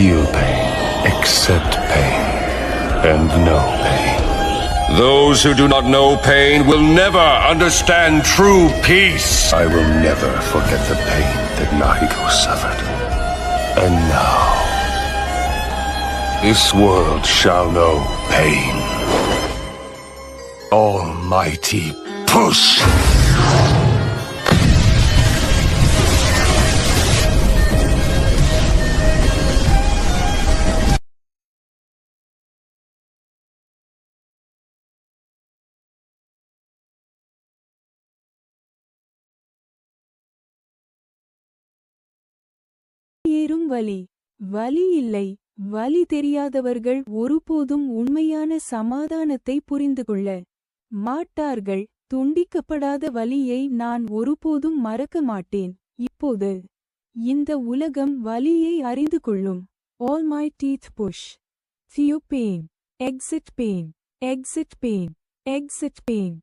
feel pain, accept pain, and know pain. Those who do not know pain will never understand true peace. I will never forget the pain that Nahiko suffered. And now, this world shall know pain. Almighty push! ஏறும் வலி. வலி இல்லை. வலி தெரியாதவர்கள் ஒருபோதும் உண்மையான சமாதானத்தை புரிந்துகொள்ள மாட்டார்கள். துண்டிக்கப்படாத வலியை நான் ஒருபோதும் மறக்க மாட்டேன். இப்போது இந்த உலகம் வலியை அறிந்து கொள்ளும். All my teeth push. Feel pain. Exit pain. Exit pain. Exit pain.